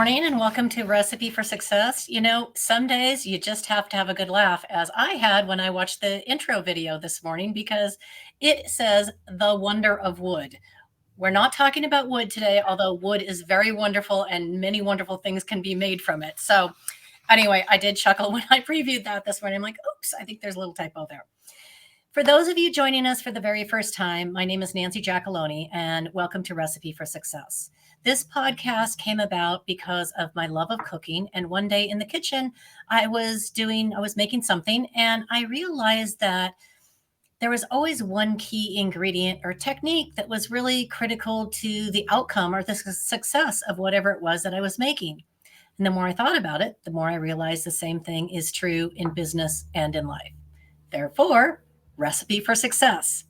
morning and welcome to Recipe for Success. You know, some days you just have to have a good laugh, as I had when I watched the intro video this morning because it says the wonder of wood. We're not talking about wood today, although wood is very wonderful and many wonderful things can be made from it. So, anyway, I did chuckle when I previewed that this morning. I'm like, oops, I think there's a little typo there. For those of you joining us for the very first time, my name is Nancy Giacalone, and welcome to Recipe for Success. This podcast came about because of my love of cooking. And one day in the kitchen, I was making something, and I realized that there was always one key ingredient or technique that was really critical to the outcome or the success of whatever it was that I was making. And the more I thought about it, the more I realized the same thing is true in business and in life. Therefore, Recipe for Success.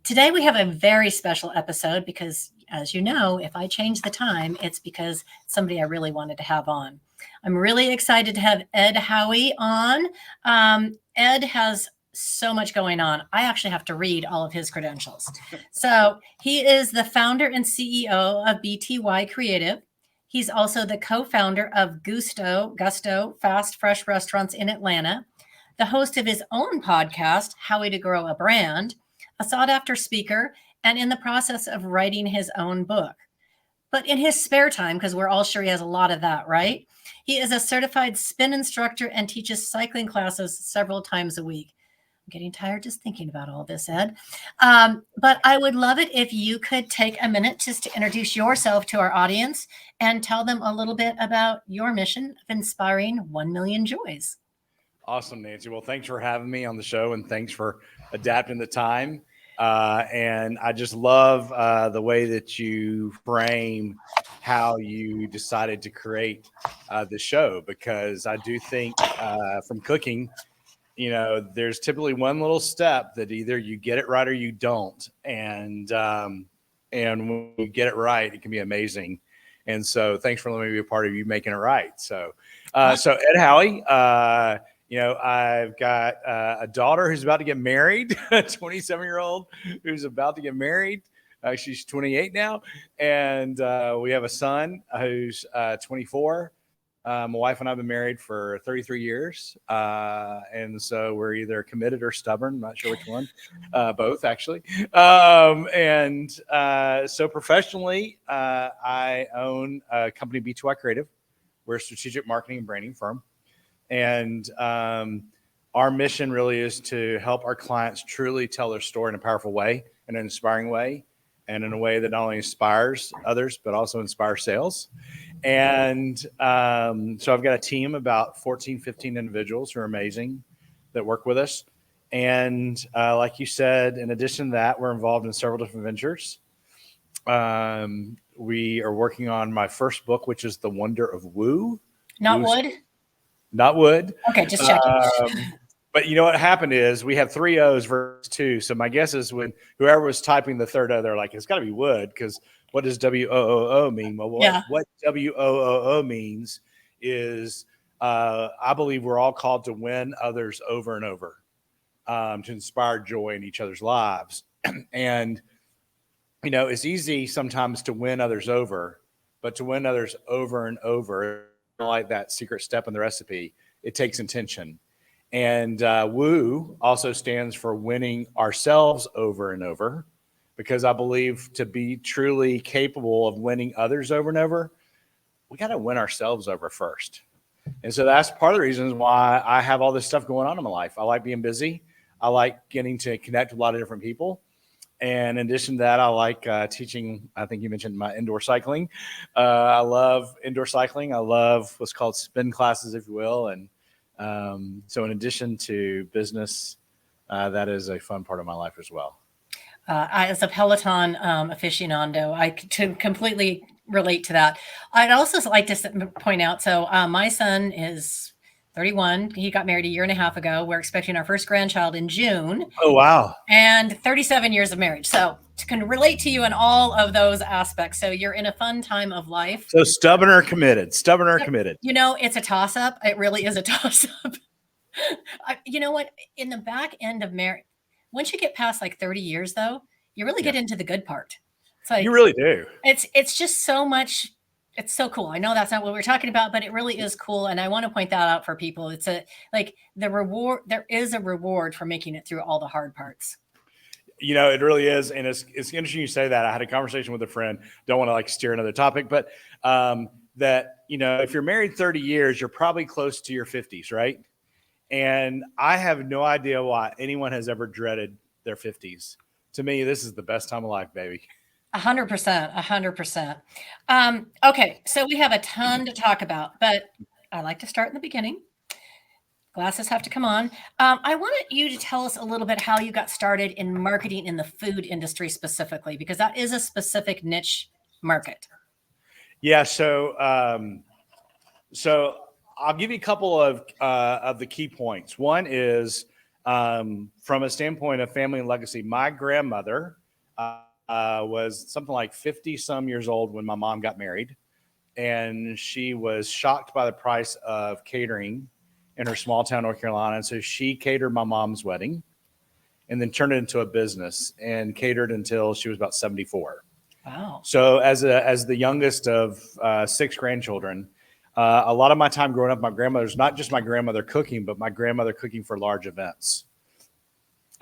Today we have a very special episode because, as you know, if I change the time, it's because somebody I really wanted to have on. I'm really excited to have Ed Howie on. Ed has so much going on. I actually have to read all of his credentials. So he is the founder and CEO of BTY Creative. He's also the co-founder of Gusto Fast Fresh Restaurants in Atlanta, the host of his own podcast, Howie Grow a Brand, a sought-after speaker, and in the process of writing his own book. But in his spare time, because we're all sure he has a lot of that, right? He is a certified spin instructor and teaches cycling classes several times a week. I'm getting tired just thinking about all this, Ed. But I would love it if you could take a minute just to introduce yourself to our audience and tell them a little bit about your mission of inspiring 1 million joys. Awesome, Nancy. Well, thanks for having me on the show, and thanks for adapting the time. And I just love the way that you frame how you decided to create the show, because I do think from cooking, you know, there's typically one little step that either you get it right or you don't. And when you get it right, it can be amazing. And so thanks for letting me be a part of you making it right. So Ed Howie, I've got a daughter who's about to get married, a 27-year-old who's about to get married. She's 28 now. And we have a son who's 24. My wife and I have been married for 33 years. And so we're either committed or stubborn. I'm not sure which one. Both, actually. So professionally, I own a company, BTY Creative. We're a strategic marketing and branding firm. And our mission really is to help our clients truly tell their story in a powerful way, in an inspiring way, and in a way that not only inspires others, but also inspires sales. And so I've got a team, about 14, 15 individuals who are amazing that work with us. And like you said, in addition to that, we're involved in several different ventures. We are working on my first book, which is The Wonder of WOOO. Not wood? Not wood. Okay, just checking. But you know what happened is we have 3 O's versus 2. So my guess is when whoever was typing the third O, they're like, it's got to be wood, because what does WOOO mean? Well, what WOOO means is I believe we're all called to win others over and over, to inspire joy in each other's lives. And, you know, it's easy sometimes to win others over, but to win others over and over, like that secret step in the recipe, it takes intention. And WOO also stands for winning ourselves over and over, because I believe to be truly capable of winning others over and over, we got to win ourselves over first. And so that's part of the reasons why I have all this stuff going on in my life. I like being busy. I like getting to connect with a lot of different people. And in addition to that, I like teaching. I think you mentioned my indoor cycling. I love indoor cycling. I love what's called spin classes, if you will. And so in addition to business, that is a fun part of my life as well. As a Peloton aficionado, I could completely relate to that. I'd also like to point out, so my son is 31. He got married a year and a half ago. We're expecting our first grandchild in June. Oh, wow. And 37 years of marriage. So can relate to you in all of those aspects. So you're in a fun time of life. So stubborn or committed? Stubborn or committed? You know, it's a toss-up. It really is a toss-up. You know what? In the back end of marriage, once you get past like 30 years, though, you really get into the good part. It's like, you really do. It's just so much It's so cool. I know that's not what we're talking about, but it really is cool. And I want to point that out for people. It's like the reward, there is a reward for making it through all the hard parts. It really is. And it's interesting you say that. I had a conversation with a friend, don't want to like steer another topic, but that, if you're married 30 years, you're probably close to your 50s, right? And I have no idea why anyone has ever dreaded their 50s. To me, this is the best time of life, baby. 100%, 100%. Okay, so we have a ton to talk about, but I like to start in the beginning. Glasses have to come on. I wanted you to tell us a little bit how you got started in marketing in the food industry specifically, because that is a specific niche market. Yeah. So I'll give you a couple of the key points. One is from a standpoint of family and legacy. My grandmother was something like 50 some years old when my mom got married, and she was shocked by the price of catering in her small town, North Carolina. And so she catered my mom's wedding and then turned it into a business and catered until she was about 74. Wow. So as the youngest of 6 grandchildren, a lot of my time growing up, my grandmother's not just my grandmother cooking, but my grandmother cooking for large events.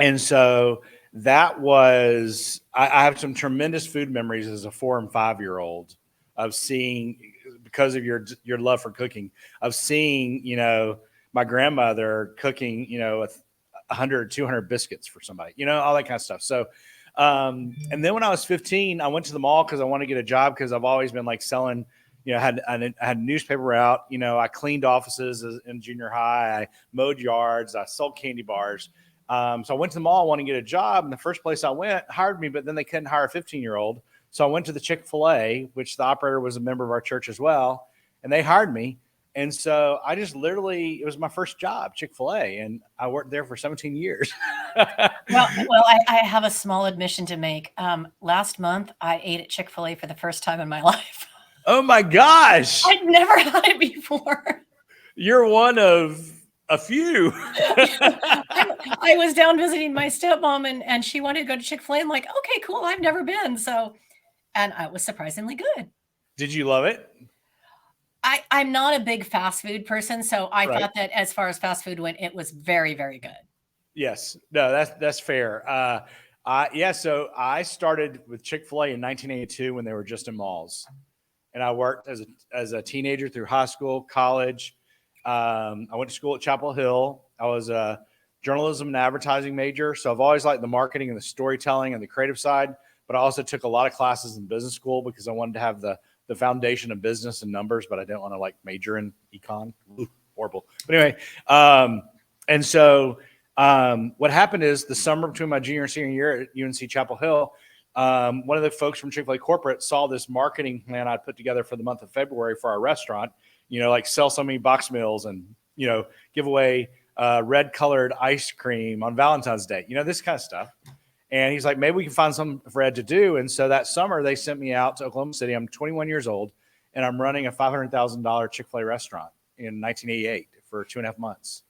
And so that was, I have some tremendous food memories as a 4 and 5-year-old of seeing, because of your love for cooking, of seeing, my grandmother cooking, 100, 200 biscuits for somebody, all that kind of stuff. So, and then when I was 15, I went to the mall because I wanted to get a job, because I've always been like selling, I had newspaper route, I cleaned offices in junior high, I mowed yards, I sold candy bars. So I went to the mall, wanting to get a job. And the first place I went hired me, but then they couldn't hire a 15-year-old. So I went to the Chick-fil-A, which the operator was a member of our church as well. And they hired me. And so I just literally, it was my first job, Chick-fil-A. And I worked there for 17 years. Well, I have a small admission to make. Last month, I ate at Chick-fil-A for the first time in my life. Oh my gosh. I'd never had it before. You're one of a few. I was down visiting my stepmom, and she wanted to go to Chick-fil-A. I'm like, okay, cool. I've never been. So, and it was surprisingly good. Did you love it? I'm not a big fast food person, so I Right. thought that as far as fast food went, it was very, very good. Yes. No, that's fair. So I started with Chick-fil-A in 1982 when they were just in malls. And I worked as a teenager through high school, college. I went to school at Chapel Hill. I was a journalism and advertising major. So I've always liked the marketing and the storytelling and the creative side, but I also took a lot of classes in business school because I wanted to have the foundation of business and numbers, but I didn't want to like major in econ. Ooh, horrible. But anyway, and so what happened is the summer between my junior and senior year at UNC Chapel Hill, one of the folks from Chick-fil-A corporate saw this marketing plan I'd put together for the month of February for our restaurant, like sell so many box meals and, give away red colored ice cream on Valentine's Day, this kind of stuff. And he's like, maybe we can find something for Ed to do. And so that summer they sent me out to Oklahoma City. I'm 21 years old and I'm running a $500,000 Chick-fil-A restaurant in 1988 for 2.5 months.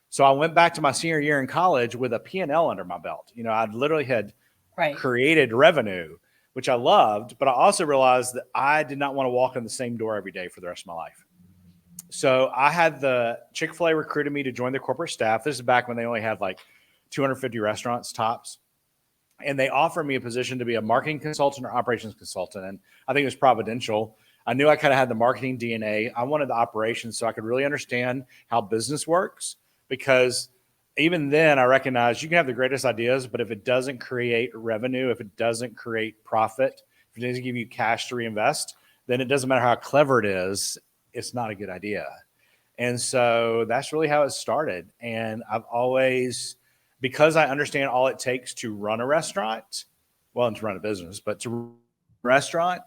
So I went back to my senior year in college with a P&L under my belt. I'd literally had created revenue, which I loved, but I also realized that I did not want to walk in the same door every day for the rest of my life. So I had the Chick-fil-A recruited me to join the corporate staff. This is back when they only had like 250 restaurants tops. And they offered me a position to be a marketing consultant or operations consultant. And I think it was providential. I knew I kind of had the marketing DNA. I wanted the operations so I could really understand how business works, because even then I recognized you can have the greatest ideas, but if it doesn't create revenue, if it doesn't create profit, if it doesn't give you cash to reinvest, then it doesn't matter how clever it is, it's not a good idea. And so that's really how it started. And I've always, because I understand all it takes to run a restaurant, well, and to run a business, but to run a restaurant,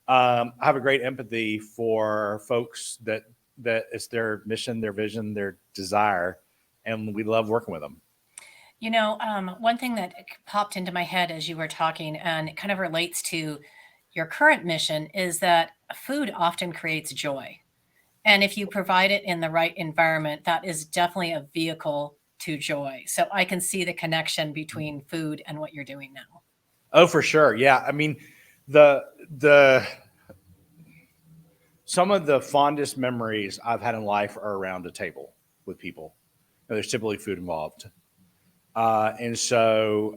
I have a great empathy for folks that it's their mission, their vision, their desire, and we love working with them. One thing that popped into my head as you were talking, and it kind of relates to your current mission, is that food often creates joy. And if you provide it in the right environment, that is definitely a vehicle to joy. So I can see the connection between food and what you're doing now. Oh, for sure. Yeah. I mean, the some of the fondest memories I've had in life are around a table with people. There's typically food involved. And so,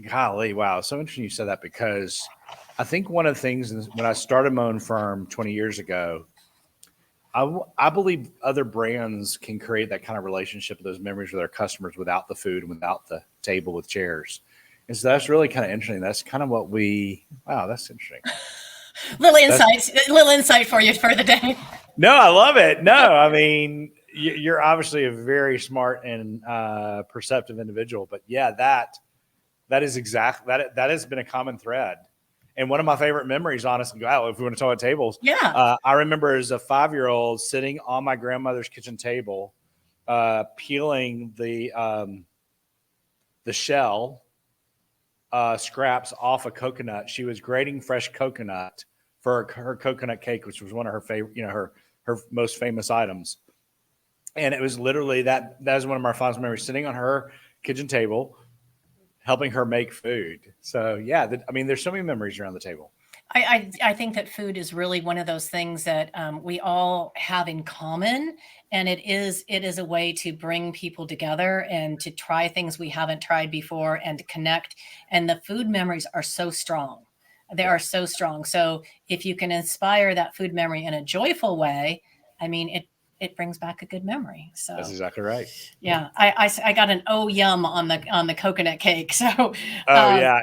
golly, wow. So interesting you said that, because I think one of the things when I started my own firm 20 years ago, I believe other brands can create that kind of relationship, those memories with their customers without the food and without the table with chairs. And so that's really kind of interesting. That's kind of what wow, that's interesting. Little insight for you for the day. No, I love it. No, I mean, you're obviously a very smart and perceptive individual, but yeah, that is exactly that has been a common thread. And one of my favorite memories, honestly, if we want to talk about tables, I remember as a 5-year-old sitting on my grandmother's kitchen table, peeling the shell scraps off a coconut. She was grating fresh coconut for her coconut cake, which was one of her favorite, her most famous items. And it was literally that is one of my fondest memories, sitting on her kitchen table, helping her make food. So yeah, there's so many memories around the table. I think that food is really one of those things that we all have in common, and it is a way to bring people together and to try things we haven't tried before and to connect. And the food memories are so strong. They are so strong. So if you can inspire that food memory in a joyful way, I mean, it brings back a good memory. So that's exactly right. Yeah, I got an yum on the coconut cake. So yeah.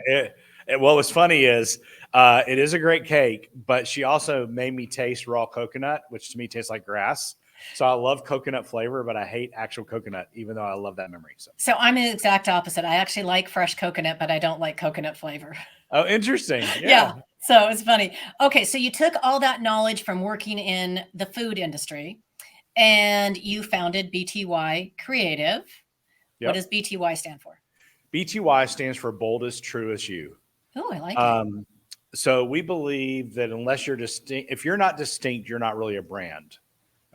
What was funny is it is a great cake, but she also made me taste raw coconut, which to me tastes like grass. So I love coconut flavor, but I hate actual coconut, even though I love that memory. So I'm the exact opposite. I actually like fresh coconut, but I don't like coconut flavor. Oh, interesting. Yeah. So it's funny. Okay, so you took all that knowledge from working in the food industry, and you founded BTY Creative. Yep. What does BTY stand for? BTY stands for Boldest, Truest You. Oh, I like it. So we believe that unless you're distinct, if you're not distinct, you're not really a brand.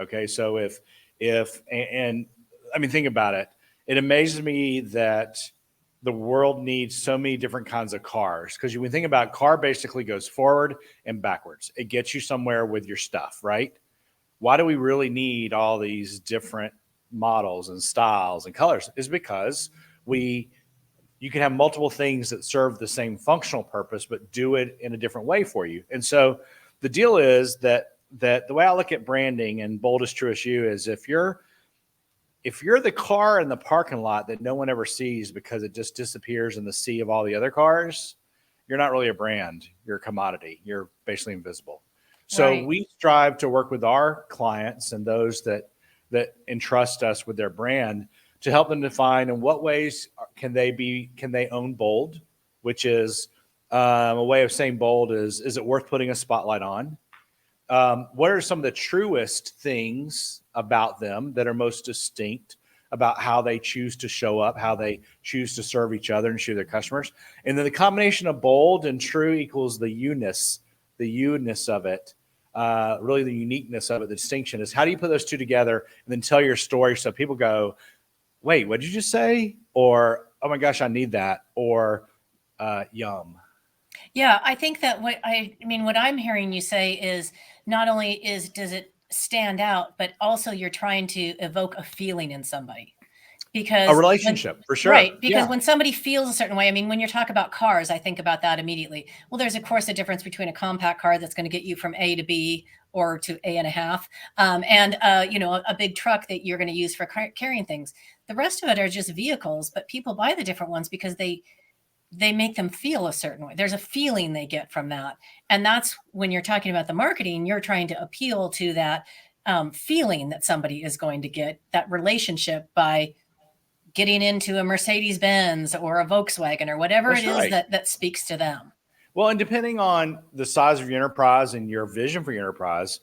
Okay. So and I mean, think about it. It amazes me that the world needs so many different kinds of cars, because when you think about it, car basically goes forward and backwards. It gets you somewhere with your stuff, right? Why do we really need all these different models and styles and colors? Is because you can have multiple things that serve the same functional purpose, but do it in a different way for you. And so the deal is that the way I look at branding and Boldest, Truest You is if you're the car in the parking lot that no one ever sees because it just disappears in the sea of all the other cars, you're not really a brand. You're a commodity. You're basically invisible. So we strive to work with our clients and those that entrust us with their brand to help them define in what ways can they own bold, which is a way of saying bold is it worth putting a spotlight on? What are some of the truest things about them that are most distinct about how they choose to show up, how they choose to serve each other and show their customers? And then the combination of bold and true equals the you-ness of it. Really the uniqueness of it, the distinction is how do you put those two together and then tell your story so people go, wait, what did you just say? Or, oh my gosh, I need that. Or yum. Yeah, I think that what I'm hearing you say is not only does it stand out, but also you're trying to evoke a feeling in somebody. Because a relationship, for sure. Right. Because when somebody feels a certain way, I mean, when you talk about cars, I think about that immediately. Well, there's, of course, a difference between a compact car that's going to get you from A to B or to A and a half, and a big truck that you're going to use for carrying things. The rest of it are just vehicles, but people buy the different ones because they make them feel a certain way. There's a feeling they get from that. And that's when you're talking about the marketing, you're trying to appeal to that feeling that somebody is going to get, that relationship, by getting into a Mercedes-Benz or a Volkswagen or whatever it is that speaks to them. Well, and depending on the size of your enterprise and your vision for your enterprise,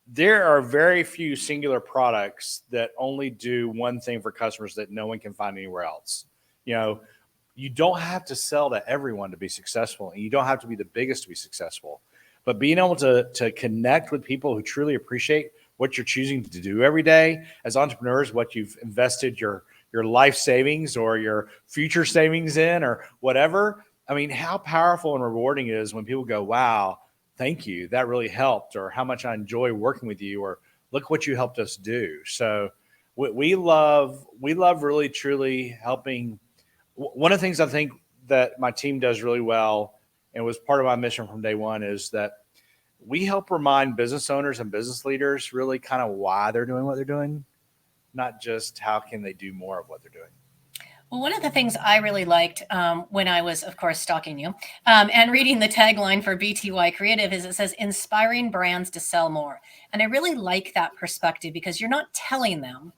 there are very few singular products that only do one thing for customers that no one can find anywhere else. You don't have to sell to everyone to be successful, and you don't have to be the biggest to be successful. But being able to connect with people who truly appreciate what you're choosing to do every day as entrepreneurs, what you've invested your life savings or your future savings in or whatever, I mean, how powerful and rewarding it is when people go, wow, thank you, that really helped, or how much I enjoy working with you, or look what you helped us do. So we love really truly helping. One of the things I think that my team does really well, and was part of my mission from day one, is that we help remind business owners and business leaders really kind of why they're doing what they're doing, not just how can they do more of what they're doing. Well, one of the things I really liked when I was, of course, stalking you and reading the tagline for BTY Creative is it says inspiring brands to sell more. And I really like that perspective because you're not telling them,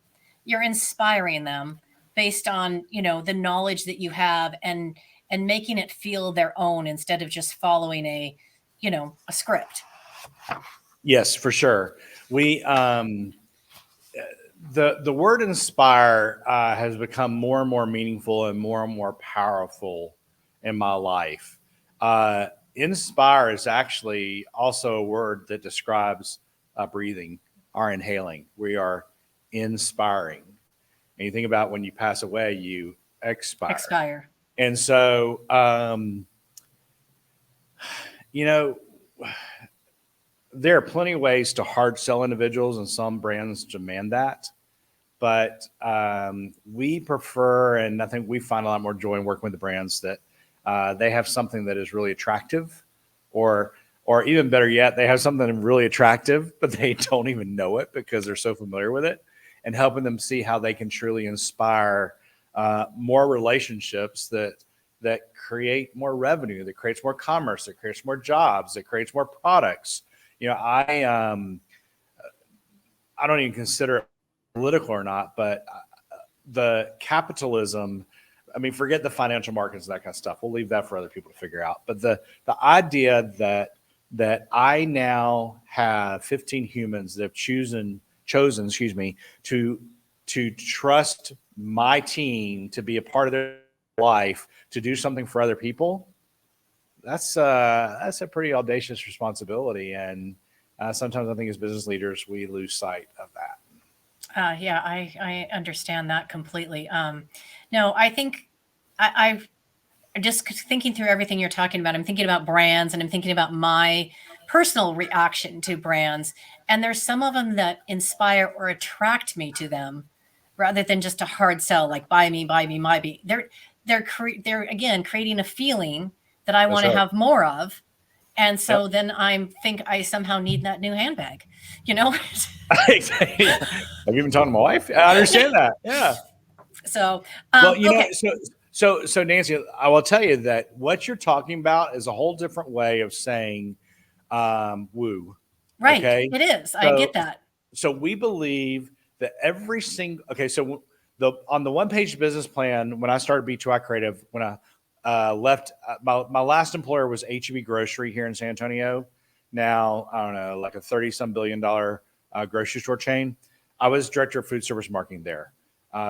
you're inspiring them based on, the knowledge that you have and making it feel their own instead of just following a script. Yes, for sure. We the word inspire has become more and more meaningful and more powerful in my life. Inspire is actually also a word that describes breathing, our inhaling. We are inspiring. And you think about when you pass away, you expire. Expire. And so, you know, there are plenty of ways to hard sell individuals, and some brands demand that. But we prefer, and I think we find a lot more joy in working with the brands that they have something that is really attractive, or even better yet, they have something really attractive, but they don't even know it because they're so familiar with it, and helping them see how they can truly inspire more relationships that create more revenue, that creates more commerce, that creates more jobs, that creates more products. I don't even consider it political or not, but the capitalism. I mean, forget the financial markets and that kind of stuff. We'll leave that for other people to figure out. But the idea that I now have 15 humans that have chosen, to trust my team to be a part of their life, to do something for other people. That's a pretty audacious responsibility, and sometimes I think as business leaders we lose sight of that. Yeah, I understand that completely. No, I think I'm just thinking through everything you're talking about. I'm thinking about brands and I'm thinking about my personal reaction to brands. And there's some of them that inspire or attract me to them rather than just a hard sell, like buy me, buy me, buy me. They're again creating a feeling that I That's want to right. have more of. And Yep. so then I think I somehow need that new handbag, you know? Exactly. Have you been talking to my wife? I understand that. Yeah. So, Well, okay. so Nancy, I will tell you that what you're talking about is a whole different way of saying woo. Right. Okay. It is. I So get that. so we believe that every single the on the one page business plan when I started B2I Creative, when I left my last employer was HEB Grocery here in San Antonio. Now I don't know, like a 30-some billion-dollar grocery store chain. I was director of food service marketing there.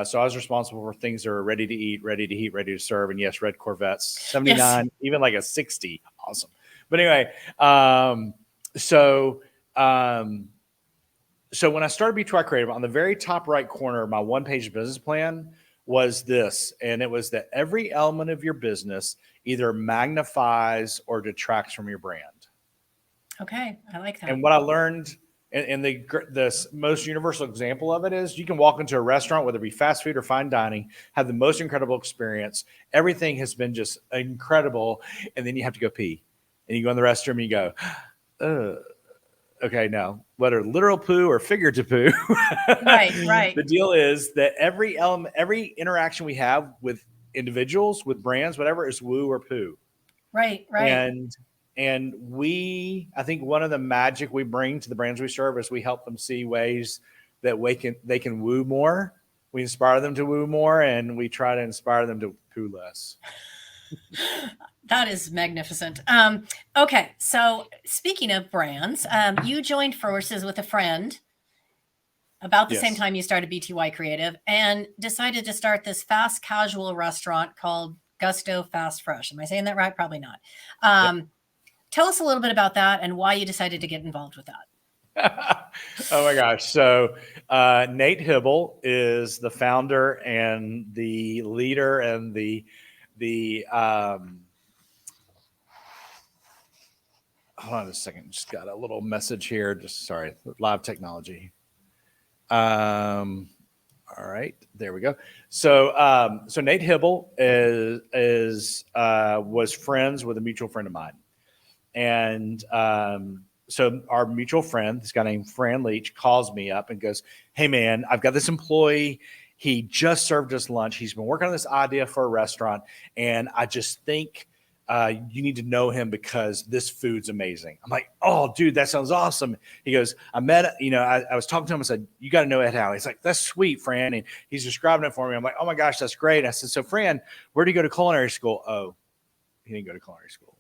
So I was responsible for things that are ready to eat, ready to heat, ready to serve, and yes, red Corvettes, Yes. 79, even like a 60, awesome. But anyway, so um, so when I started B2I Creative, on the very top right corner, my one-page business plan was this, and it was that every element of your business either magnifies or detracts from your brand. Okay. I like that. And what I learned, and the most universal example of it is you can walk into a restaurant, whether it be fast food or fine dining, have the most incredible experience. Everything has been just incredible, and then you have to go pee, and you go in the restroom and you go, ugh. Okay, now whether literal poo or figurative poo, Right. Right. the deal is that every element, every interaction we have with individuals, with brands, whatever, is woo or poo. Right. Right. And I think one of the magic we bring to the brands we serve is we help them see ways that they can woo more. We inspire them to woo more, and we try to inspire them to poo less. That is magnificent. Okay, so speaking of brands, you joined forces with a friend about the same Yes. time you started BTY Creative and decided to start this fast casual restaurant called Gusto Fast Fresh. Am I saying that right? Probably not. Yep. Tell us a little bit about that and why you decided to get involved with that. Oh my gosh. So Nate Hibble is the founder and the leader and the hold on a second. Just got a little message here. Just sorry, live technology. All right, there we go. So Nate Hibble was friends with a mutual friend of mine, and so our mutual friend, this guy named Fran Leach, calls me up and goes, "Hey man, I've got this employee. He just served us lunch. He's been working on this idea for a restaurant, and I just think you need to know him because this food's amazing." I'm like, "Oh, dude, that sounds awesome." He goes, "I was talking to him. I said, you got to know Ed Howie." He's like, "That's sweet, Fran." And he's describing it for me. I'm like, "Oh my gosh, that's great." I said, "So Fran, where did he go to culinary school?" "Oh, he didn't go to culinary school."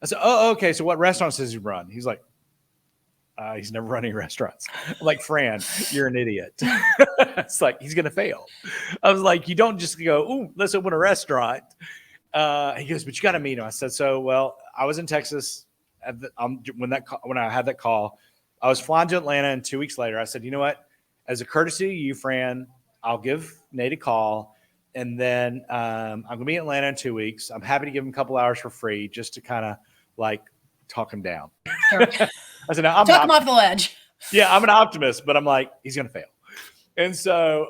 I said, "Oh, okay. So what restaurants does he run?" He's like, "He's never run any restaurants." I'm like, "Fran, you're an idiot." It's like, he's going to fail. I was like, "You don't just go, ooh, let's open a restaurant." He goes, "But you got to meet him." I said, well, I was in Texas when I had that call. I was flying to Atlanta, and 2 weeks later, I said, "You know what? As a courtesy to you, Fran, I'll give Nate a call, and then I'm going to be in Atlanta in 2 weeks. I'm happy to give him a couple hours for free just to kind of like talk him down." Sure. I said, "No, I'm talk him off the ledge." Yeah, I'm an optimist, but I'm like, he's going to fail. And so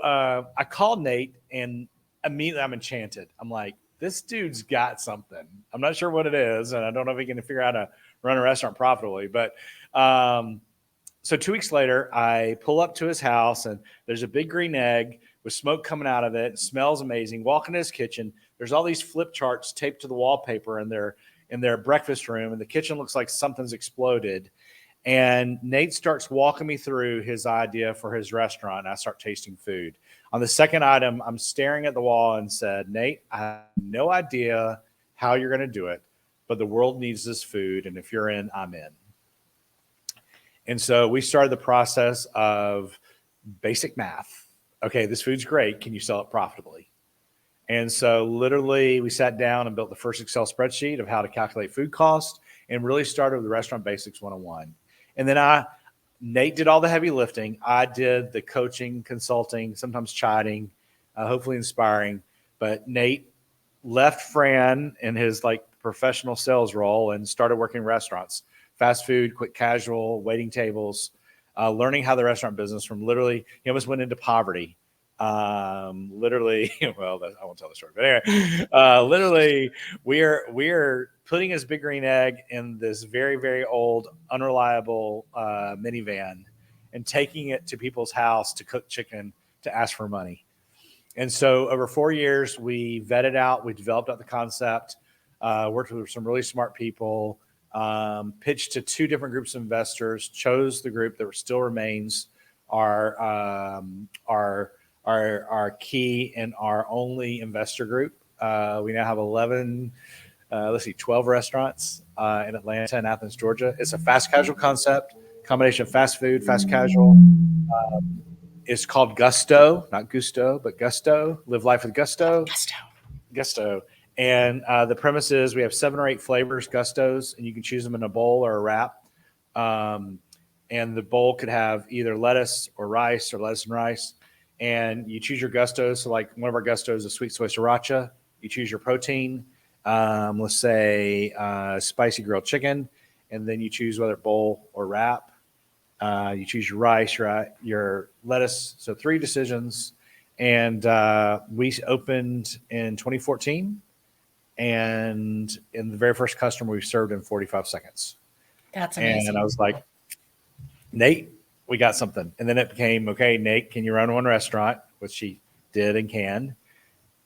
I called Nate, and immediately I'm enchanted. I'm like, this dude's got something. I'm not sure what it is, and I don't know if he can figure out how to run a restaurant profitably. But so 2 weeks later, I pull up to his house, and there's a big green egg with smoke coming out of it. It smells amazing. Walk into his kitchen. There's all these flip charts taped to the wallpaper in their breakfast room, and the kitchen looks like something's exploded. And Nate starts walking me through his idea for his restaurant. And I start tasting food. On the second item, I'm staring at the wall and said, "Nate, I have no idea how you're going to do it, but the world needs this food. And if you're in, I'm in." And so we started the process of basic math. Okay, this food's great. Can you sell it profitably? And so literally we sat down and built the first Excel spreadsheet of how to calculate food cost and really started with the Restaurant Basics 101. And then Nate did all the heavy lifting. I did the coaching, consulting, sometimes chiding, hopefully inspiring. But Nate left Fran in his like professional sales role and started working in restaurants, fast food, quick casual, waiting tables, learning how the restaurant business from literally, he almost went into poverty. Literally, well, I won't tell the story, but anyway, literally we're putting his big green egg in this very, very old, unreliable minivan and taking it to people's house to cook chicken to ask for money. And so over 4 years, we vetted out, we developed out the concept, worked with some really smart people, pitched to 2 different groups of investors, chose the group that still remains our key and our only investor group. We now have 12 restaurants in Atlanta and Athens, Georgia. It's a fast casual concept, combination of fast food, fast casual. It's called Gusto, not Gusto, but Gusto. Live life with Gusto. Gusto. And the premise is we have 7 or 8 flavors, Gustos, and you can choose them in a bowl or a wrap. And the bowl could have either lettuce or rice or lettuce and rice. And you choose your Gustos. So like one of our Gustos is a sweet soy sriracha. You choose your protein. Let's say spicy grilled chicken. And then you choose whether bowl or wrap. You choose your rice, your lettuce. So 3 decisions. And we opened in 2014. And in the very first customer, we served in 45 seconds. That's amazing. And I was like, "Nate, we got something." And then it became, "Okay, Nate, can you run 1 restaurant?" Which he did and can.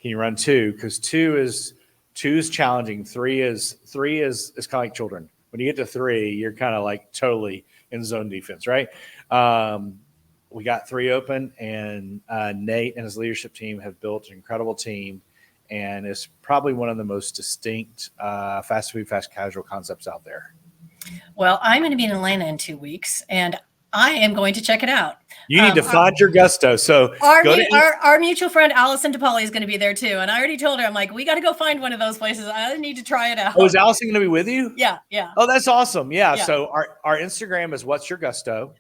"Can you run 2?" Because 2 is challenging. 3 is kind of like children. When you get to 3, you're kind of like totally in zone defense, right? We got 3 open, and Nate and his leadership team have built an incredible team, and it's probably one of the most distinct fast food, fast casual concepts out there. Well, I'm going to be in Atlanta in 2 weeks, and I am going to check it out. You need to find your Gusto. So our mutual friend Allison DePauli is going to be there too, and I already told her, I'm like, we got to go find one of those places. I need to try it out. Oh, is Allison going to be with you? Yeah. Oh, that's awesome. Yeah. So our Instagram is What's Your Gusto,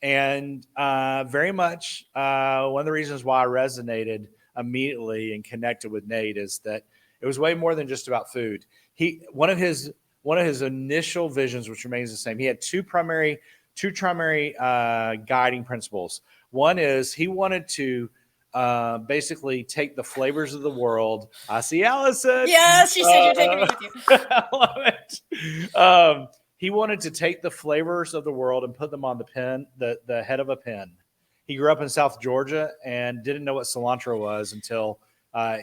and very much one of the reasons why I resonated immediately and connected with Nate is that it was way more than just about food. One of his one of his initial visions, which remains the same, he had two primary guiding principles. One is he wanted to basically take the flavors of the world. I see Allison. Yes, she said you're taking me with you. I love it. He wanted to take the flavors of the world and put them on the pen, the head of a pen. He grew up in South Georgia and didn't know what cilantro was until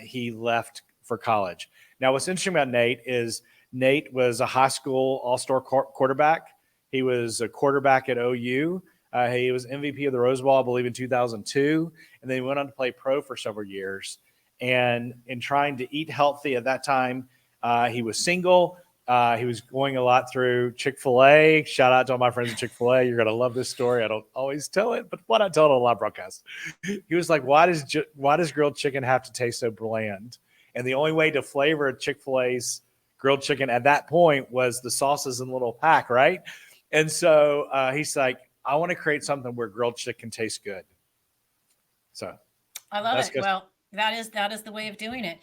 he left for college. Now, what's interesting about Nate is Nate was a high school all-star quarterback. He was a quarterback at OU. He was MVP of the Rose Bowl, I believe, in 2002. And then he went on to play pro for several years. And in trying to eat healthy at that time, he was single. He was going a lot through Chick-fil-A. Shout out to all my friends at Chick-fil-A. You're going to love this story. I don't always tell it, but why not tell it on a live broadcast? He was like, why does grilled chicken have to taste so bland? And the only way to flavor Chick-fil-A's grilled chicken at that point was the sauces in a little pack, right? And so he's like, I want to create something where grilled chicken tastes good. So I love it. Well, that is the way of doing it.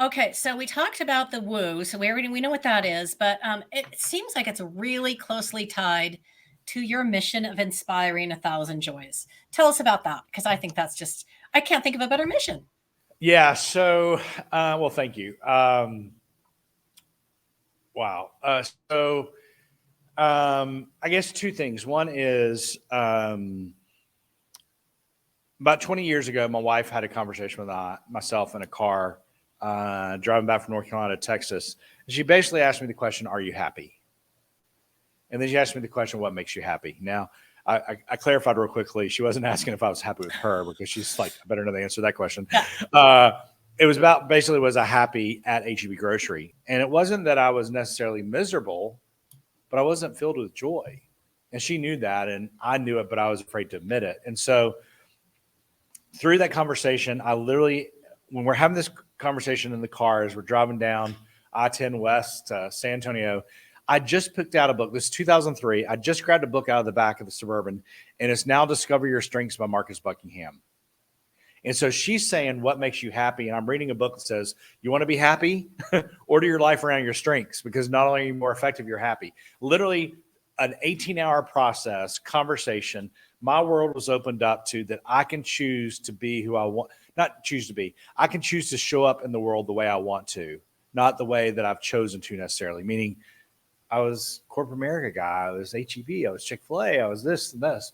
Okay, so we talked about the WOOO, so we know what that is, but it seems like it's really closely tied to your mission of inspiring 1,000 joys. Tell us about that, because I think that's just, I can't think of a better mission. Yeah. So, well, thank you. Wow. I guess two things. One is about 20 years ago, my wife had a conversation with myself in a car driving back from North Carolina to Texas. And she basically asked me the question, are you happy? And then she asked me the question, what makes you happy? Now, I clarified real quickly. She wasn't asking if I was happy with her because she's like, I better know the answer to that question. It was about basically, was I happy at H-E-B Grocery? And it wasn't that I was necessarily miserable, but I wasn't filled with joy. And she knew that, and I knew it, but I was afraid to admit it. And so through that conversation, I literally, when we're having this conversation in the car as we're driving down I-10 West to San Antonio, I just picked out a book. This is 2003. I just grabbed a book out of the back of the Suburban, and it's now Discover Your Strengths by Marcus Buckingham. And so she's saying, what makes you happy? And I'm reading a book that says, you want to be happy? Order your life around your strengths, because not only are you more effective, you're happy. Literally an 18-hour process, conversation. My world was opened up to that I can choose to be who I want, not choose to be. I can choose to show up in the world the way I want to, not the way that I've chosen to necessarily, meaning I was corporate America guy. I was H-E-B. I was Chick-fil-A. I was this and this.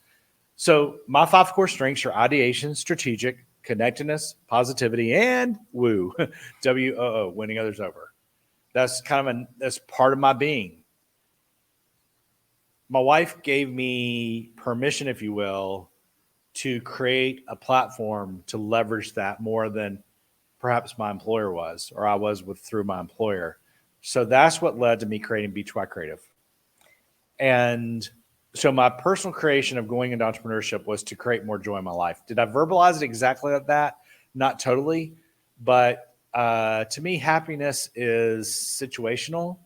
So my 5 core strengths are ideation, strategic, connectedness, positivity, and WOO, W-O-O, winning others over. That's that's part of my being. My wife gave me permission, if you will, to create a platform to leverage that more than perhaps my employer was, or I was through my employer. So that's what led to me creating B2I Creative. And so my personal creation of going into entrepreneurship was to create more joy in my life. Did I verbalize it exactly like that? Not totally. But to me, happiness is situational.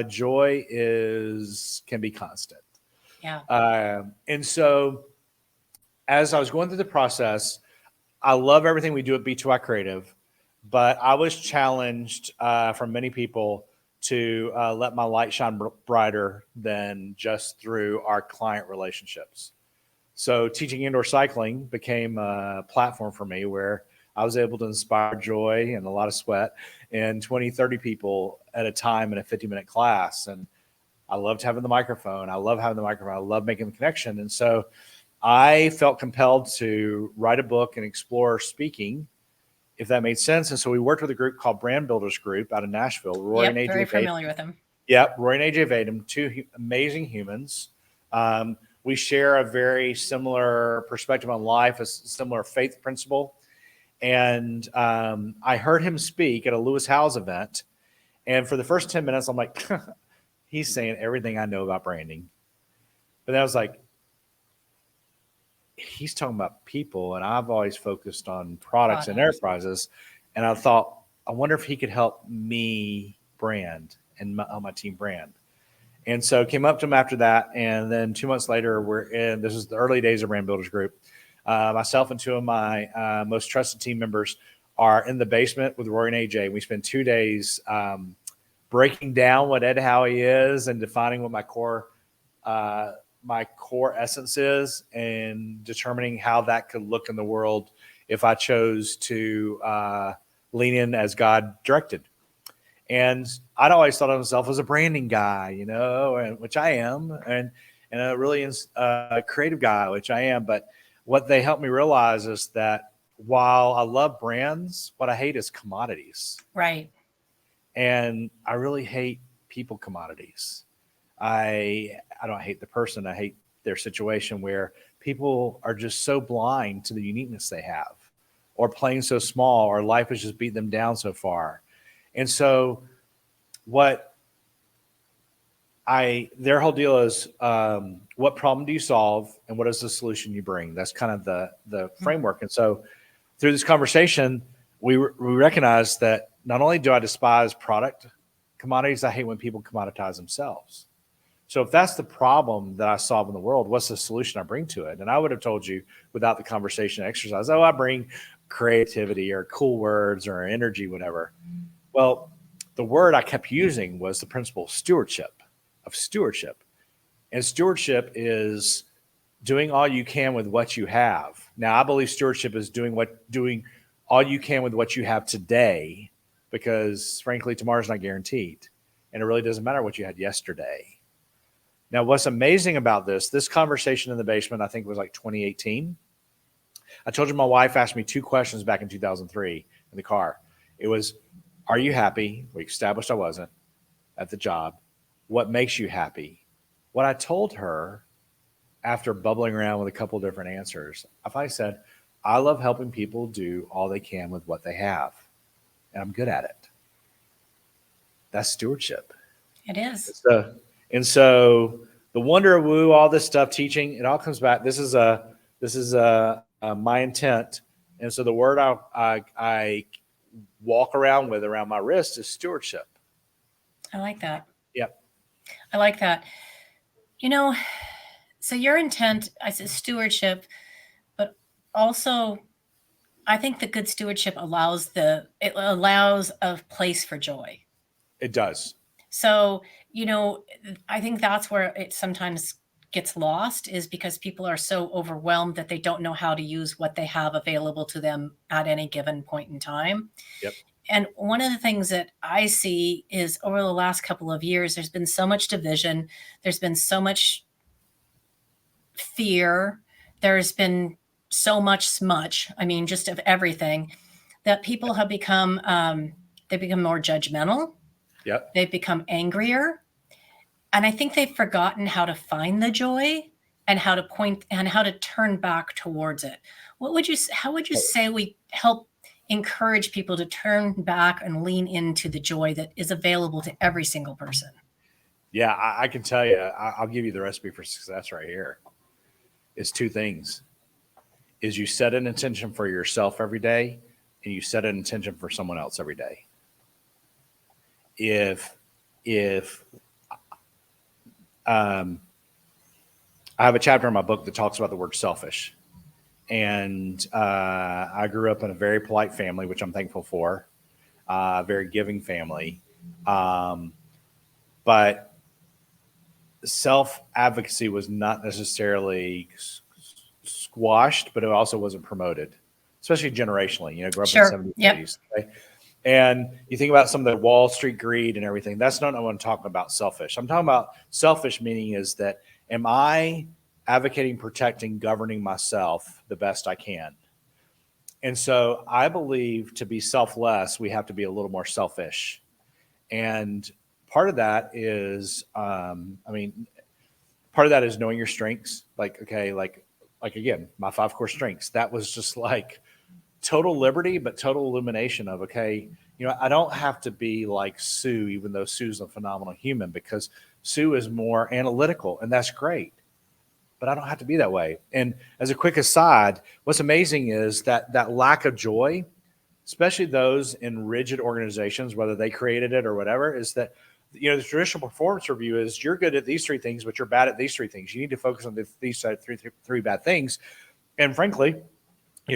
Joy can be constant. Yeah. And so as I was going through the process, I love everything we do at B2I Creative, but I was challenged from many people to let my light shine brighter than just through our client relationships. So teaching indoor cycling became a platform for me where I was able to inspire joy and a lot of sweat in 20, 30 people at a time in a 50-minute class. And I loved having the microphone. I love having the microphone. I love making the connection. And so I felt compelled to write a book and explore speaking, if that made sense. And so we worked with a group called Brand Builders Group out of Nashville. Roy and AJ very familiar with them. Yep, Roy and AJ Vadum, two amazing humans. We share a very similar perspective on life, a similar faith principle. And I heard him speak at a Lewis Howes event. And for the first 10 minutes, I'm like, he's saying everything I know about branding. But then I was like, he's talking about people, and I've always focused on products and enterprises. And I thought, I wonder if he could help me brand and my team brand. And so came up to him after that. And then 2 months later, this is the early days of Brand Builders Group. Myself and 2 of my most trusted team members are in the basement with Roy and AJ. We spend 2 days breaking down what Ed Howie is and defining what my core essence is, and determining how that could look in the world if I chose to lean in as God directed. And I'd always thought of myself as a branding guy, which I am, and a really creative guy, which I am. But what they helped me realize is that while I love brands, what I hate is commodities. Right. And I really hate people commodities. I don't hate the person. I hate their situation where people are just so blind to the uniqueness they have, or playing so small, or life has just beat them down so far. And so their whole deal is, what problem do you solve and what is the solution you bring? That's kind of the framework. And so through this conversation, we recognize that not only do I despise product commodities, I hate when people commoditize themselves. So if that's the problem that I solve in the world, what's the solution I bring to it? And I would have told you without the conversation exercise, I bring creativity or cool words or energy, whatever. Well, the word I kept using was the principle of stewardship. And stewardship is doing all you can with what you have. Now, I believe stewardship is doing all you can with what you have today, because frankly, tomorrow's not guaranteed. And it really doesn't matter what you had yesterday. Now, what's amazing about this conversation in the basement, I think was like 2018. I told you my wife asked me 2 questions back in 2003 in the car. It was, are you happy? We established I wasn't at the job. What makes you happy? What I told her after bubbling around with a couple of different answers, if I said, I love helping people do all they can with what they have, and I'm good at it. That's stewardship. It is. And so the wonder of WOOO, all this stuff, teaching, it all comes back. This is my intent. And so the word I walk around with around my wrist is stewardship. I like that. Yep. I like that. So your intent is stewardship, but also I think the good stewardship allows a place for joy. It does. So, I think that's where it sometimes gets lost, is because people are so overwhelmed that they don't know how to use what they have available to them at any given point in time. Yep. And one of the things that I see is over the last couple of years, there's been so much division. There's been so much fear. There's been so much smudge. I mean, just of everything, that people have become, they become more judgmental. Yep. They've become angrier. And I think they've forgotten how to find the joy and how to point and how to turn back towards it. How would you say we help encourage people to turn back and lean into the joy that is available to every single person? Yeah, I can tell you, I'll give you the recipe for success right here. It's 2 things. Is you set an intention for yourself every day, and you set an intention for someone else every day. If I have a chapter in my book that talks about the word selfish, and I grew up in a very polite family, which I'm thankful for, a very giving family, but self-advocacy was not necessarily squashed, but it also wasn't promoted, especially generationally. Grew up Sure. in the 70s, Yep. 80s. Okay? And you think about some of the Wall Street greed and everything. That's not what I'm talking about selfish. I'm talking about selfish, meaning is that, am I advocating, protecting, governing myself the best I can? And so I believe to be selfless, we have to be a little more selfish. And part of that is, part of that is knowing your strengths. Like again, my 5 core strengths, that was just like total liberty, but total illumination of, I don't have to be like Sue, even though Sue's a phenomenal human, because Sue is more analytical, and that's great. But I don't have to be that way. And as a quick aside, what's amazing is that lack of joy, especially those in rigid organizations, whether they created it or whatever, is that, the traditional performance review is you're good at these 3 things, but you're bad at these 3 things. You need to focus on these three bad things. And frankly,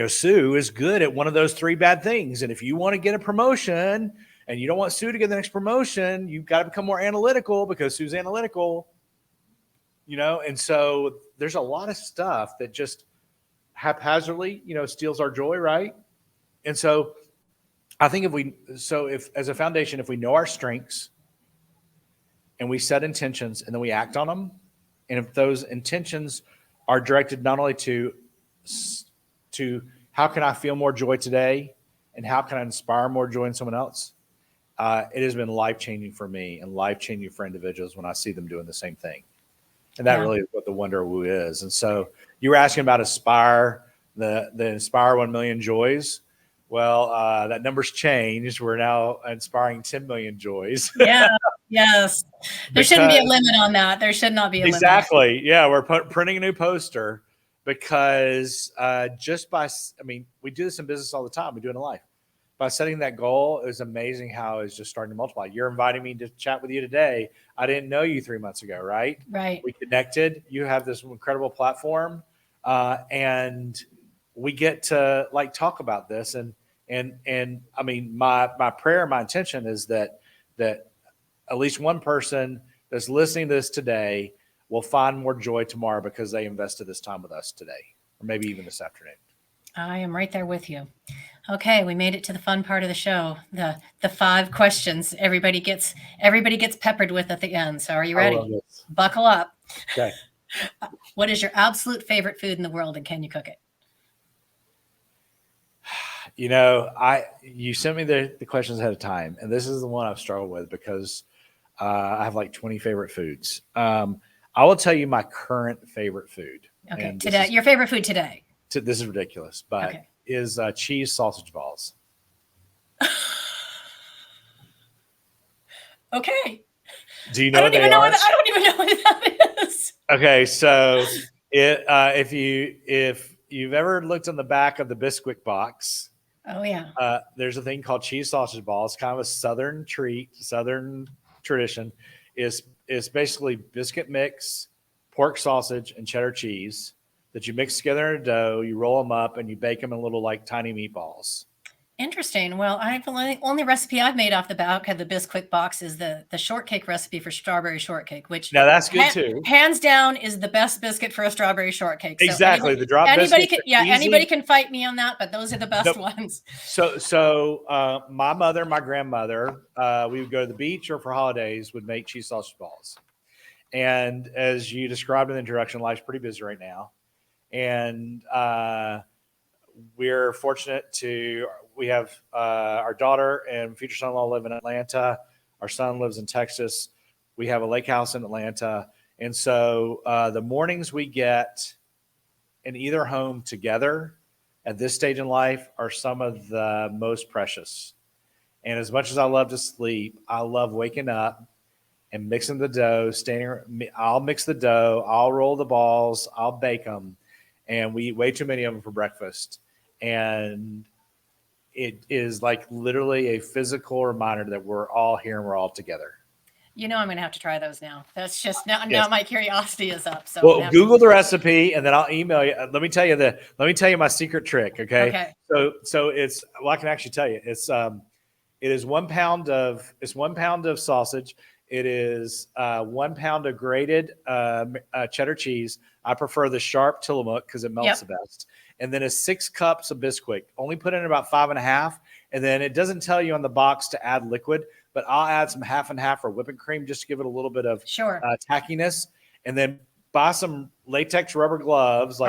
Sue is good at one of those 3 bad things. And if you want to get a promotion And you don't want Sue to get the next promotion. You've got to become more analytical because Sue's analytical, And so there's a lot of stuff that just haphazardly, steals our joy, right? And so I think if as a foundation, if we know our strengths and we set intentions and then we act on them, and if those intentions are directed not only to how can I feel more joy today and how can I inspire more joy in someone else, it has been life-changing for me and life-changing for individuals when I see them doing the same thing. And that really is what the wonder of WOO is. And so you were asking about Aspire, the Inspire 1 million joys. Well, that number's changed. We're now inspiring 10 million joys. Yeah. Yes. There shouldn't be a limit on that. There should not be a limit. Exactly. Yeah. We're printing a new poster because we do this in business all the time. We do it in life. By setting that goal, it's amazing how it's just starting to multiply. You're inviting me to chat with you today. I didn't know you 3 months ago, right? Right. We connected. You have this incredible platform, and we get to talk about this. And I mean, my prayer, my intention is that at least one person that's listening to this today will find more joy tomorrow because they invested this time with us today, or maybe even this afternoon. I am right there with you. Okay, we made it to the fun part of the show. The 5 questions everybody gets peppered with at the end. So are you ready? Buckle up. Okay. What is your absolute favorite food in the world, and can you cook it? You sent me the questions ahead of time, and this is the one I've struggled with because I have 20 favorite foods. I will tell you my current favorite food. Okay, today, your favorite food today. This is ridiculous, but is cheese sausage balls. Okay. Do you know what they are? I don't even know what that is. Okay, so if you've ever looked on the back of the Bisquick box, there's a thing called cheese sausage balls, kind of a Southern treat, Southern tradition. Is basically biscuit mix, pork sausage, and cheddar cheese that you mix together in a dough, you roll them up, and you bake them in little tiny meatballs. Interesting. Well, the only recipe I've made off the back of the Bisquick box is the shortcake recipe for strawberry shortcake, which now that's good too. Hands down is the best biscuit for a strawberry shortcake. So exactly. The drop biscuit. Anybody can fight me on that, but those are the best ones. So my mother, my grandmother, we would go to the beach or for holidays would make cheese sausage balls. And as you described in the introduction, life's pretty busy right now. And we're fortunate we have our daughter and future son-in-law live in Atlanta. Our son lives in Texas. We have a lake house in Atlanta. And so the mornings we get in either home together at this stage in life are some of the most precious. And as much as I love to sleep, I love waking up and mixing the dough, I'll mix the dough, I'll roll the balls, I'll bake them. And we eat way too many of them for breakfast. And it is literally a physical reminder that we're all here and we're all together. I'm going to have to try those now. That's just now my curiosity is up. So Google the recipe and then I'll email you. Let me tell you my secret trick. Okay. So I can actually tell you it is 1 pound of sausage. It is 1 pound of grated cheddar cheese. I prefer the sharp Tillamook because it melts the best. And then 6 cups of Bisquick. Only put in about 5.5. And then it doesn't tell you on the box to add liquid, but I'll add some 50/50 or whipping cream just to give it a little bit of tackiness. And then buy some latex rubber gloves,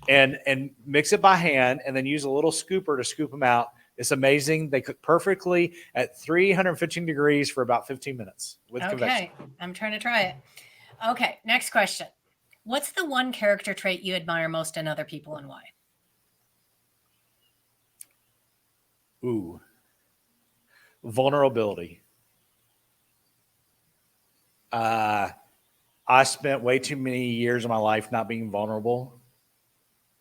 and mix it by hand. And then use a little scooper to scoop them out. It's amazing. They cook perfectly at 315 degrees for about 15 minutes with convection. Okay, I'm trying to try it. Okay, next question. What's the one character trait you admire most in other people and why? Ooh. Vulnerability. I spent way too many years of my life not being vulnerable,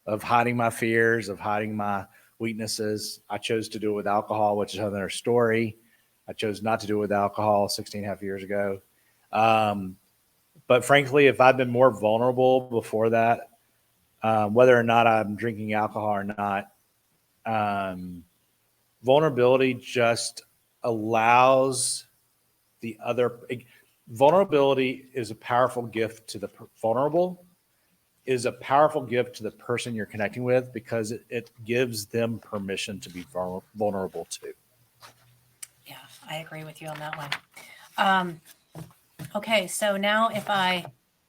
of hiding my fears, of hiding my weaknesses. I chose to do it with alcohol, which is another story. I chose not to do it with alcohol 16 and a half years ago. But frankly, if I'd been more vulnerable before that, whether or not I'm drinking alcohol or not, vulnerability just allows the other. Vulnerability is a powerful gift to the vulnerable, is a powerful gift to the person you're connecting with, because it gives them permission to be vulnerable too. Yeah, I agree with you on that one. Okay, so now if I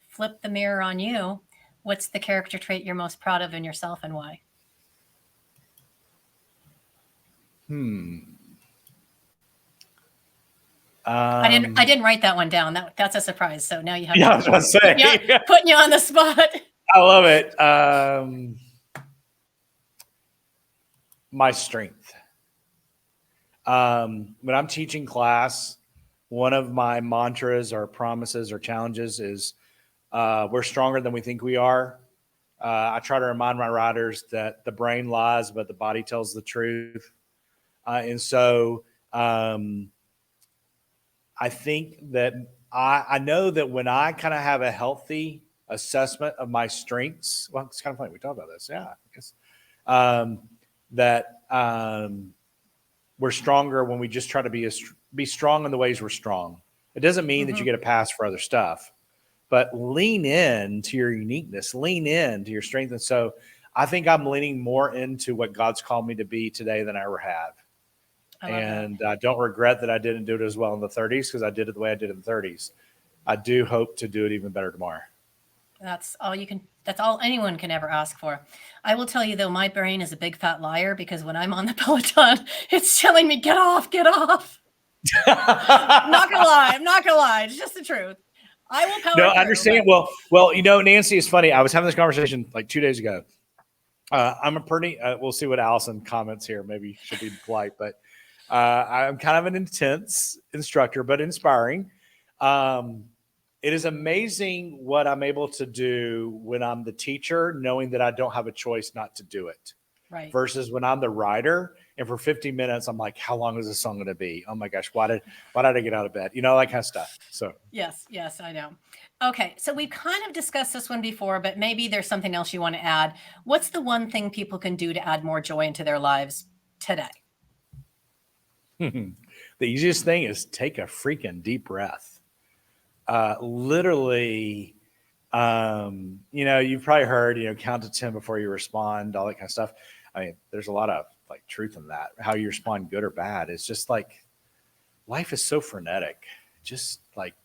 flip the mirror on you, what's the character trait you're most proud of in yourself and why? I didn't write that one down. That's a surprise. So now you have. Yeah, I was about to say. Putting you on the spot. I love it. My strength. When I'm teaching class, one of my mantras or promises or challenges is we're stronger than we think we are. I try to remind my riders that the brain lies, but the body tells the truth. And so I think that I know that when I kind of have a healthy assessment of my strengths, well, it's kind of funny. We talked about this. Yeah, I guess that we're stronger when we just try to be strong in the ways we're strong. It doesn't mean that you get a pass for other stuff, but lean in to your uniqueness, lean in to your strength. And so I think I'm leaning more into what God's called me to be today than I ever have. And I don't regret that I didn't do it as well in the 30s, because I did it the way I did in the 30s. I do hope to do it even better tomorrow. That's all anyone can ever ask for. I will tell you though, my brain is a big fat liar, because when I'm on the Peloton, it's telling me, get off. I'm not gonna lie. It's just the truth. I will power through. I understand. But... Well, Nancy, is funny. I was having this conversation like 2 days ago. I'm a pretty, we'll see what Allison comments here. Maybe she'll be polite, but I'm kind of an intense instructor, but inspiring. It is amazing what I'm able to do when I'm the teacher, knowing that I don't have a choice not to do it. Right. Versus when I'm the rider, and for 50 minutes, I'm like, how long is this song going to be? Oh my gosh, why did I get out of bed? That kind of stuff. So yes, I know. Okay, so we've kind of discussed this one before, but maybe there's something else you want to add. What's the one thing people can do to add more joy into their lives today? The easiest thing is take a freaking deep breath. Literally, you've probably heard, count to 10 before you respond, all that kind of stuff. I mean, there's a lot of like truth in that. How you respond, good or bad, it's just like life is so frenetic. Just like,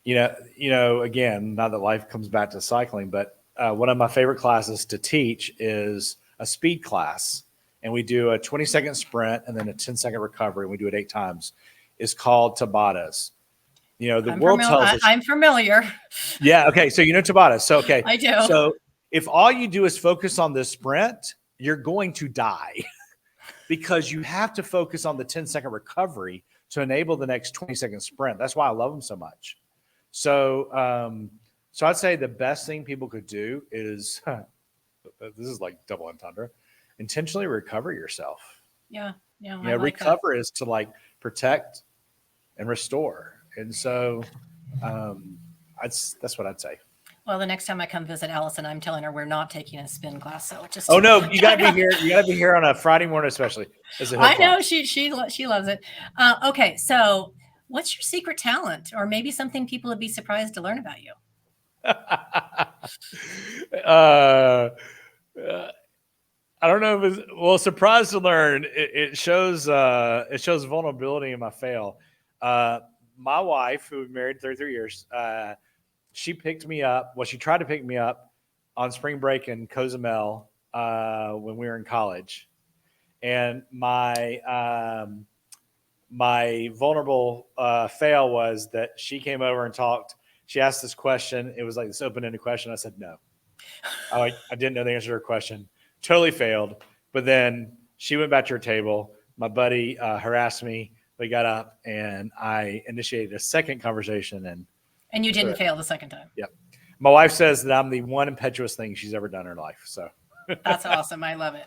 again, not that life comes back to cycling, but one of my favorite classes to teach is a speed class. And we do a 20-second sprint and then a 10-second recovery. And we do it 8 times. It's called Tabatas. The world tells us. I'm familiar. Yeah. Okay. So Tabata. So, okay. I do. So if all you do is focus on the sprint, you're going to die because you have to focus on the 10-second recovery to enable the next 20-second sprint. That's why I love them so much. So, I'd say the best thing people could do is, this is like double entendre, intentionally recover yourself. Yeah. Recover is to like protect and restore. And so that's what I'd say. Well, the next time I come visit Allison, I'm telling her we're not taking a spin class. So just. Oh no, you gotta be here. You gotta be here on a Friday morning, especially. I know she loves it. Okay, so what's your secret talent, or maybe something people would be surprised to learn about you? I don't know if it's surprised to learn. It shows vulnerability in my fail. My wife, who we've married 33 years, she picked me up. Well, she tried to pick me up on spring break in Cozumel when we were in college. And my vulnerable fail was that she came over and talked. She asked this question. It was like this open-ended question. I said no. I didn't know the answer to her question. Totally failed. But then she went back to her table. My buddy harassed me. We got up and I initiated a second conversation. And you didn't fail the second time. Yep. My wife says that I'm the one impetuous thing she's ever done in her life. So that's awesome. I love it.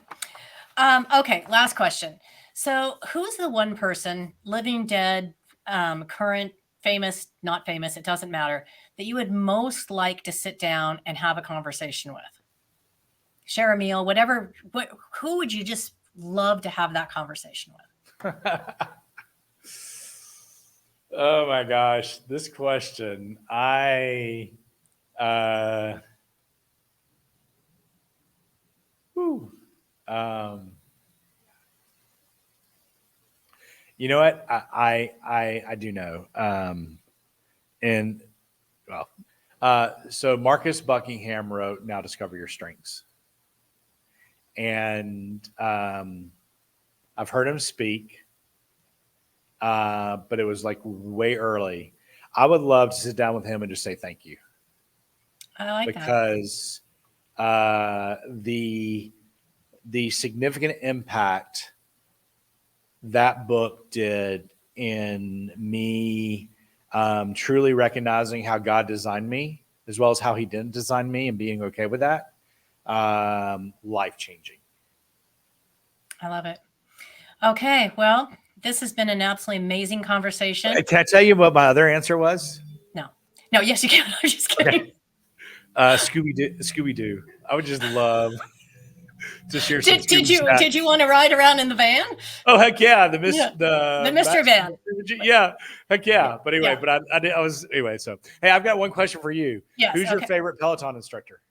Okay. Last question. So who's the one person, living, dead, current, famous, not famous, it doesn't matter, that you would most like to sit down and have a conversation with? Share a meal, whatever. Who would you just love to have that conversation with? Oh my gosh, this question. Uh, whew, um, you know what? I do know. And well, so Marcus Buckingham wrote "Now Discover Your Strengths," and I've heard him speak, but it was like way early. I would love to sit down with him and just say thank you I like that. because the significant impact that book did in me truly recognizing how God designed me, as well as how He didn't design me, and being okay with that. Life changing. I love it. Okay, well, this has been an absolutely amazing conversation. Can I tell you what my other answer was? No, no, yes, you can. I'm just kidding. Okay. Scooby Doo. I would just love to share some Did Scooby you snacks. want to ride around in the van? Oh heck yeah, the mystery van. Yeah, heck yeah. But anyway, Yeah. I was anyway. So hey, I've got one question for you. Yes. Who's your Okay. favorite Peloton instructor?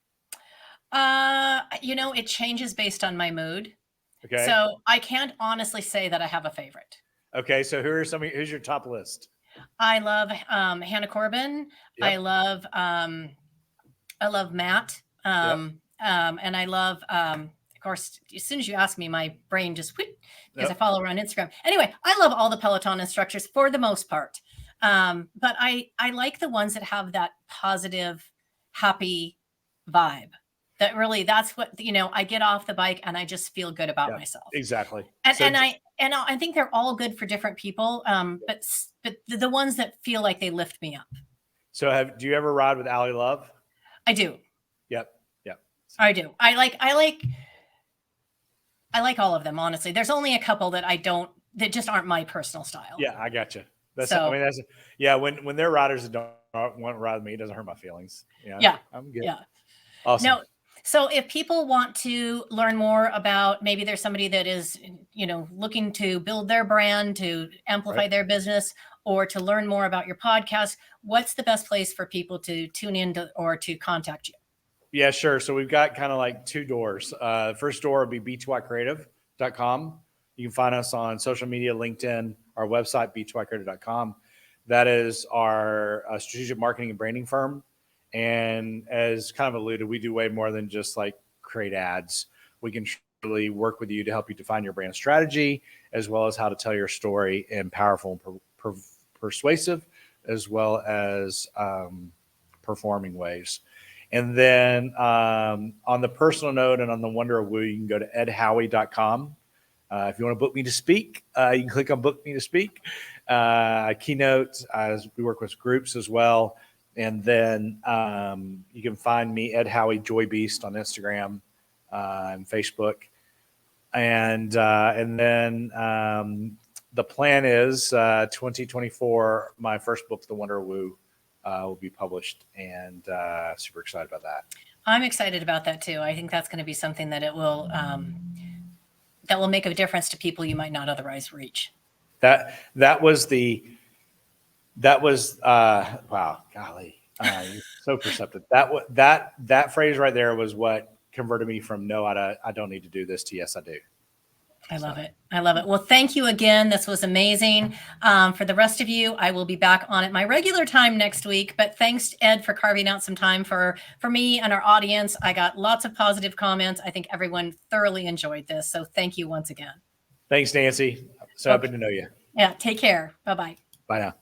It changes based on my mood. Okay. So I can't honestly say that I have a favorite. Okay. So who's your top list? I love Hannah Corbin. Yep. I love Matt. And I love of course, as soon as you ask me, my brain just because I follow her on Instagram. Anyway, I love all the Peloton instructors for the most part. But I like the ones that have that positive, happy vibe. That's what, I get off the bike and I just feel good about myself. Exactly. And I think they're all good for different people. But the ones that feel like they lift me up. So do you ever ride with Allie Love? I do. Yep. I do. I like all of them, honestly. There's only a couple that just aren't my personal style. Yeah, I got you. When they're riders that don't want to ride with me, it doesn't hurt my feelings. Yeah. I'm good. Yeah. Awesome. No, so if people want to learn more about, maybe there's somebody that is, looking to build their brand, to amplify their business, or to learn more about your podcast, what's the best place for people to tune in or to contact you? Yeah, sure. So we've got kind of like two doors. First door would be b2ycreative.com. You can find us on social media, LinkedIn, our website, b2ycreative.com. That is our strategic marketing and branding firm. And as kind of alluded, we do way more than just like create ads. We can really work with you to help you define your brand strategy, as well as how to tell your story in powerful and persuasive, as well as performing ways. And then on the personal note and on the wonder of WOOO, you can go to edhowie.com. If you want to book me to speak, you can click on book me to speak. Keynote, we work with groups as well. And then you can find me, Ed Howie Joy Beast, on Instagram and Facebook. And then the plan is 2024, my first book, The Wonder of WOOO, will be published, and super excited about that. I'm excited about that too. I think that's going to be something that will make a difference to people you might not otherwise reach. That was wow, golly, you're so perceptive. That phrase right there was what converted me from no, I don't need to do this to yes, I do. I love it. I love it. Well, thank you again. This was amazing. For the rest of you, I will be back on at my regular time next week. But thanks, Ed, for carving out some time for me and our audience. I got lots of positive comments. I think everyone thoroughly enjoyed this. So thank you once again. Thanks, Nancy. So happy to know you. Yeah. Take care. Bye-bye. Bye now.